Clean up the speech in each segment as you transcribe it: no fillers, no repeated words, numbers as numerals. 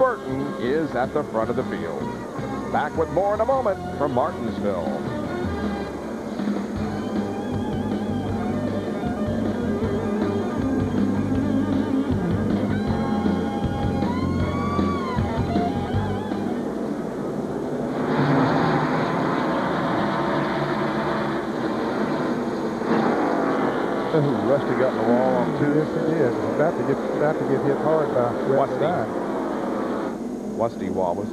Burton is at the front of the field. Back with more in a moment from Martinsville. Rusty got in the wall on two. Yes, he did. About to get hit hard by Westy Wallace.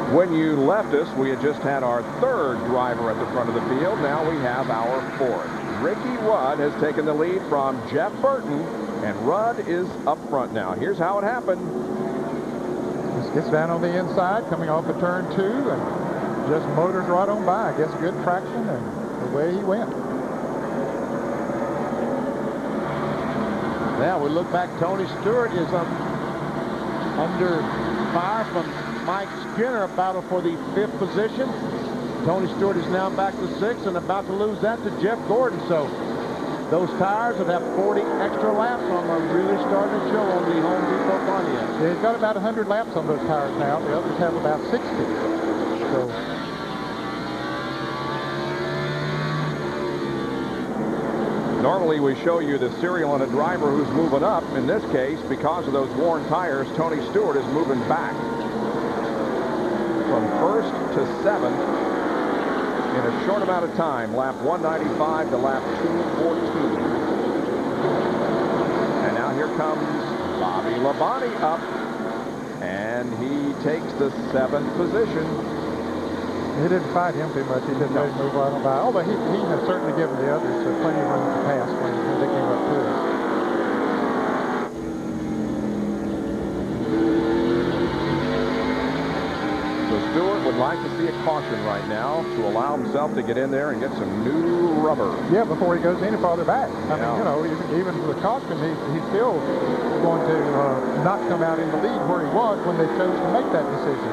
When you left us, we had just had our third driver at the front of the field. Now we have our fourth. Ricky Rudd has taken the lead from Jeff Burton, and Rudd is up front now. Here's how it happened. Just gets down on the inside, coming off of turn 2, and just motors right on by. Gets good traction, and away he went. Now we look back. Tony Stewart is under fire from Mike Skinner, a battle for the 5th position. Tony Stewart is now back to 6th and about to lose that to Jeff Gordon. So those tires that have 40 extra laps on them are really starting to show on the Home Depot Pontiac. Yeah, he's got about 100 laps on those tires now. The others have about 60. So normally we show you the serial on a driver who's moving up. In this case, because of those worn tires, Tony Stewart is moving back from 1st to 7th in a short amount of time. Lap 195 to lap 214. And now here comes Bobby Labonte up, and he takes the 7th position. He didn't fight him too much. He didn't let him move right on by. Although he has certainly given the others plenty of room to pass when they came up to him. So Stewart would like to see a caution right now to allow himself to get in there and get some new rubber. Yeah, before he goes any farther back. I mean, you know, even with the caution, he's still going to not come out in the lead where he was when they chose to make that decision.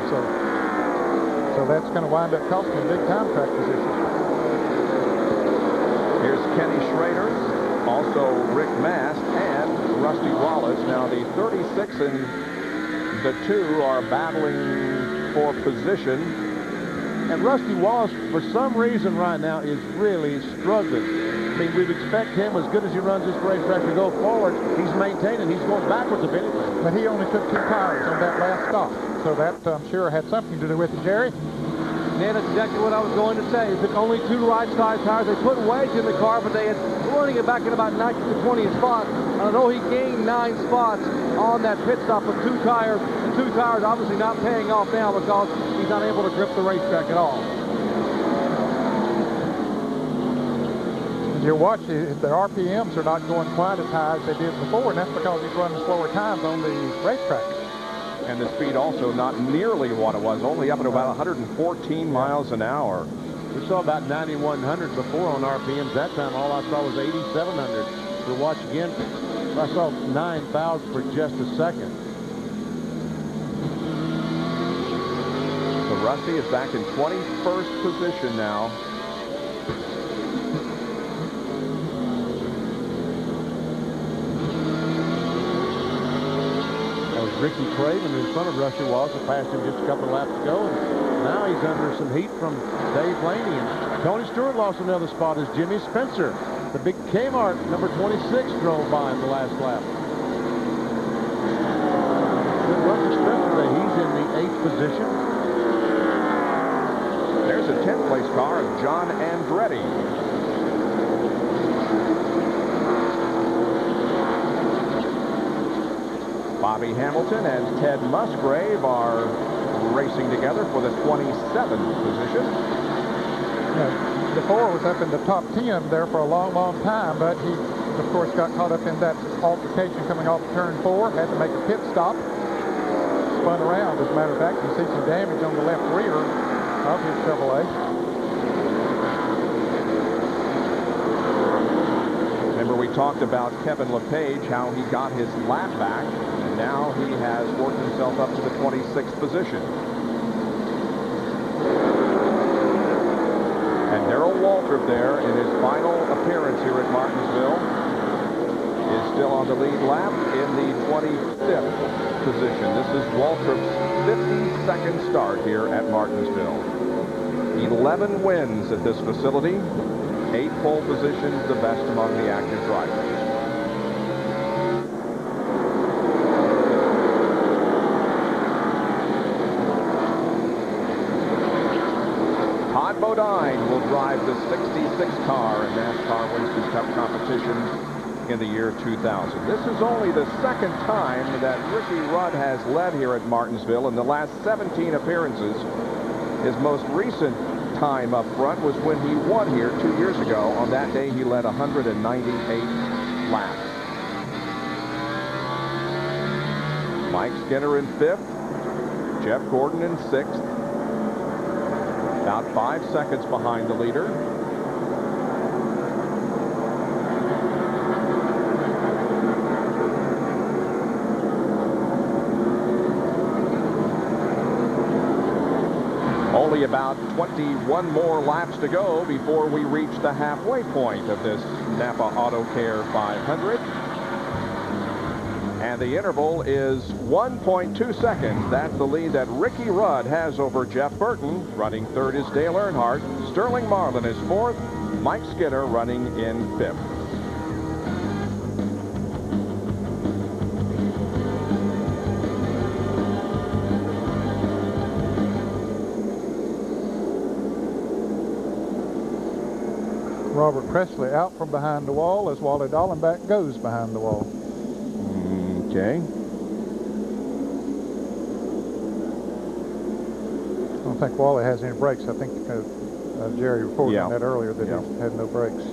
So that's going to wind up costing him big time track position. Here's Kenny Schrader, also Rick Mast, and Rusty Wallace. Now the 36 and the 2 are battling for position. And Rusty Wallace, for some reason right now, is really struggling. I mean, we'd expect him, as good as he runs this racetrack, to go forward. He's maintaining. He's going backwards if anything. But he only took 2 tires on that last stop. So that, I'm sure, had something to do with it, Jerry. Yeah, that's exactly what I was going to say. He took only 2 right-side tires. They put weight in the car, but they had running it back in about 19th to 20th spot. I know he gained 9 spots on that pit stop with 2 tires. And 2 tires obviously not paying off now because he's not able to grip the racetrack at all. You'll watch, the RPMs are not going quite as high as they did before, and that's because he's running slower times on the racetrack. And the speed also not nearly what it was, only up at about 114 miles an hour. We saw about 9,100 before on RPMs. That time, all I saw was 8,700. We'll watch again. I saw 9,000 for just a second. So Rusty is back in 21st position now. That was Ricky Craven in front of Rusty Wallace. I passed him just a couple of laps ago. And now he's under some heat from Dave Laney. And Tony Stewart lost another spot as Jimmy Spencer. The big Kmart, number 26, drove by in the last lap. Good run for Spencer. He's in the 8th position. There's a 10th place car of John Andretti. Bobby Hamilton and Ted Musgrave are racing together for the 27th position. Yeah. DeFore was up in the top 10 there for a long, long time, but he, of course, got caught up in that altercation coming off turn 4, had to make a pit stop, spun around. As a matter of fact, you see some damage on the left rear of his Chevrolet. Remember, we talked about Kevin LePage, how he got his lap back, and now he has worked himself up to the 26th position. And Darrell Waltrip there in his final appearance here at Martinsville is still on the lead lap in the 25th position. This is Waltrip's 52nd start here at Martinsville. 11 wins at this facility, 8 pole positions, the best among the active drivers. Todd Bodine will drive the 66 car in NASCAR Winston Cup competition in the year 2000. This is only the second time that Ricky Rudd has led here at Martinsville in the last 17 appearances. His most recent time up front was when he won here 2 years ago. On that day, he led 198 laps. Mike Skinner in 5th, Jeff Gordon in 6th. About 5 seconds behind the leader. Only about 21 more laps to go before we reach the halfway point of this NAPA AutoCare 500. And the interval is 1.2 seconds. That's the lead that Ricky Rudd has over Jeff Burton. Running 3rd is Dale Earnhardt. Sterling Marlin is 4th. Mike Skinner running in 5th. Robert Presley out from behind the wall as Wally Dallenbach goes behind the wall. Okay. I don't think Wally has any brakes. I think Jerry reported on that earlier that he had no brakes.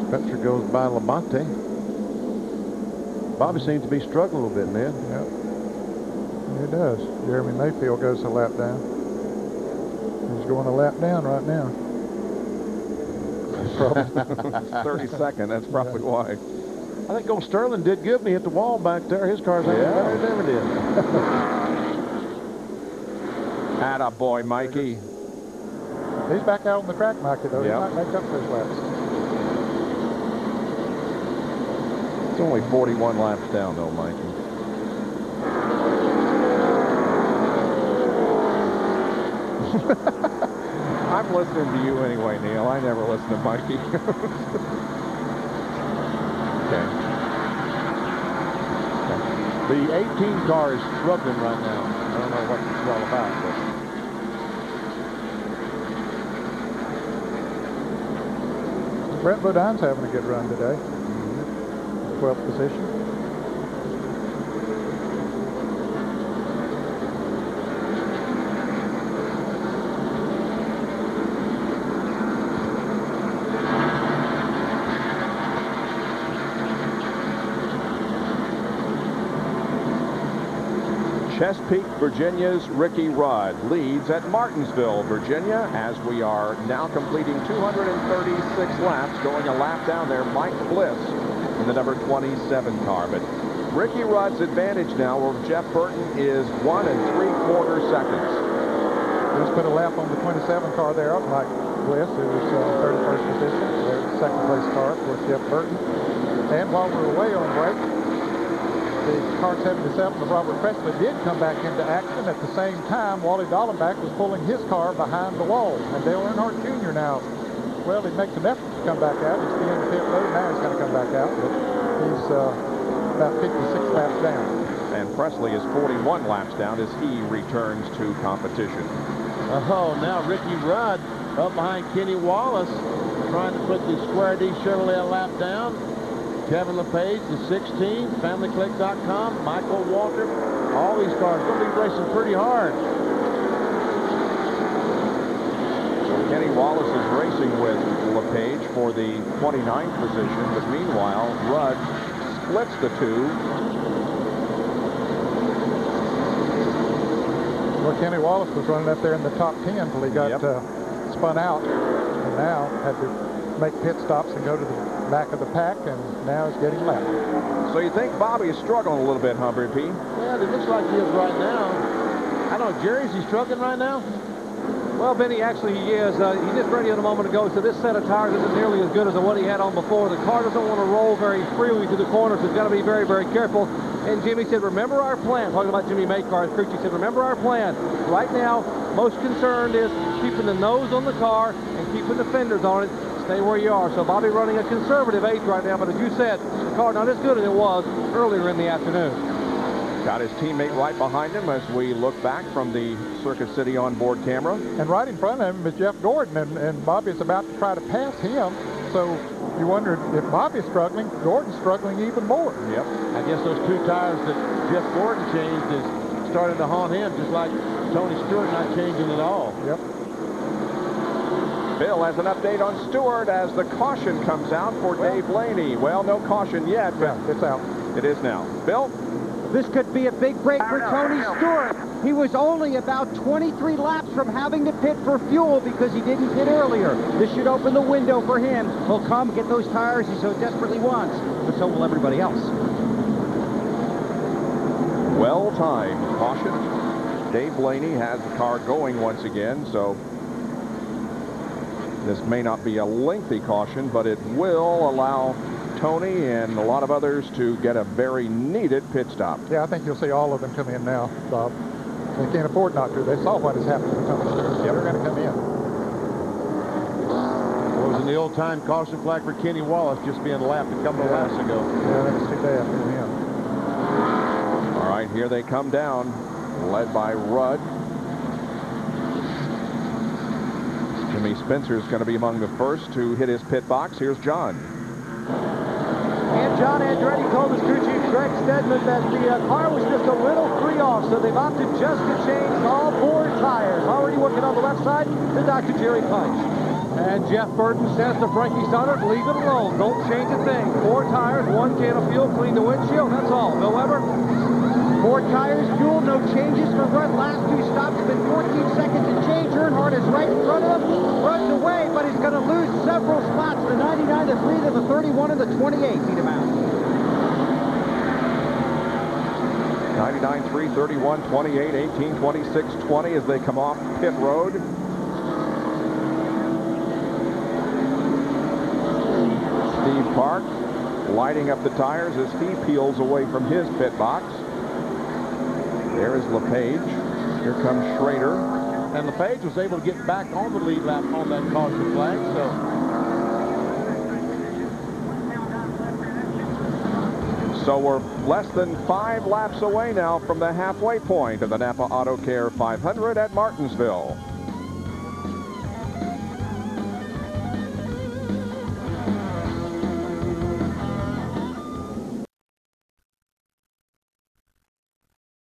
Spencer goes by Labonte. Bobby seems to be struggling a little bit, man. Yep. He does. Jeremy Mayfield goes a lap down. He's going a lap down right now. 32nd. That's probably why. I think old Sterling did good when he hit the wall back there. His car's better than he ever did. Attaboy, Mikey. He's back out on the track, Mikey, though. He might make up those laps. It's only 41 laps down, though, Mikey. I'm listening to you anyway, Neil. I never listen to Mikey. Okay. The 18 car is struggling right now. I don't know what this is all about, but Brett Bodine's having a good run today. 12th position. Chesapeake, Virginia's Ricky Rudd leads at Martinsville, Virginia, as we are now completing 236 laps, going a lap down there. Mike Bliss in the number 27 car. But Ricky Rudd's advantage now over Jeff Burton is 1 3/4 seconds. Just put a lap on the 27 car there of Mike Bliss, who was 31st position. There's the second place car, of course, Jeff Burton. And while we were away on break, the car 77 of Robert Presley did come back into action. At the same time, Wally Dallenbach was pulling his car behind the wall. And Dale Earnhardt Jr. now, well, he makes an effort to come back out. He's being the pit road. Now he's going to come back out. But he's about 56 laps down. And Presley is 41 laps down as he returns to competition. Oh, now Ricky Rudd up behind Kenny Wallace, trying to put the Square D Chevrolet a lap down. Kevin LePage, the 16, FamilyClick.com, Michael Walter, all these cars going to be racing pretty hard. So Kenny Wallace is racing with LePage for the 29th position, but meanwhile, Rudd splits the two. Well, Kenny Wallace was running up there in the top 10 until he got spun out, and now had to make pit stops and go to the back of the pack, and now is getting lapped. So you think Bobby is struggling a little bit, Humphrey P? Well, it looks like he is right now. I don't know, Jerry, is he struggling right now? Well, Benny, actually he is. He just radioed a moment ago, so this set of tires isn't nearly as good as the one he had on before. The car doesn't want to roll very freely to the corner, so he's got to be very, very careful. And Jimmy said, remember our plan. Talking about Jimmy Makar, Creech, he said, remember our plan. Right now, most concerned is keeping the nose on the car and keeping the fenders on it. Stay where you are. So Bobby running a conservative 8th right now, but as you said, the car not as good as it was earlier in the afternoon. Got his teammate right behind him as we look back from the Circuit City onboard camera. And right in front of him is Jeff Gordon, and Bobby's about to try to pass him. So you wonder if Bobby's struggling, Gordon's struggling even more. Yep. I guess those two tires that Jeff Gordon changed is starting to haunt him, just like Tony Stewart not changing at all. Yep. Bill has an update on Stewart as the caution comes out for Dave Blaney. Well, no caution yet, but it's out. It is now. Bill? This could be a big break for Tony Stewart. He was only about 23 laps from having to pit for fuel because he didn't pit earlier. This should open the window for him. He'll come get those tires he so desperately wants, but so will everybody else. Well-timed caution. Dave Blaney has the car going once again, so this may not be a lengthy caution, but it will allow Tony and a lot of others to get a very needed pit stop. Yeah, I think you'll see all of them come in now, Bob. They can't afford not to. They saw what has happened to Tony Stewart. Yeah, they're going to come in. It was an ill-timed caution flag for Kenny Wallace just being lapped a couple of laps ago. Yeah, that was too bad for him. All right, here they come down, led by Rudd. Jimmy Spencer is going to be among the first to hit his pit box. Here's John. And John Andretti told his crew chief Greg Stedman that the car was just a little free off, so they've opted just to change all 4 tires. Already working on the left side, the Dr. Jerry Punch. And Jeff Burton says to Frankie Sutter, leave it alone. Don't change a thing. 4 tires, 1 can of fuel, clean the windshield. That's all. Bill Weber? 4 tires, fuel, no changes for Rudd. Last 2 stops have been 14 seconds to change. Earnhardt is right in front of him. Rudd's away, but he's going to lose several spots. The 99, the 3, to the 31, and the 28 beat him out. 99, 3, 31, 28, 18, 26, 20 as they come off pit road. Steve Park lighting up the tires as he peels away from his pit box. There is LePage. Here comes Schrader. And LePage was able to get back on the lead lap on that caution flag. So we're less than 5 laps away now from the halfway point of the NAPA AutoCare 500 at Martinsville.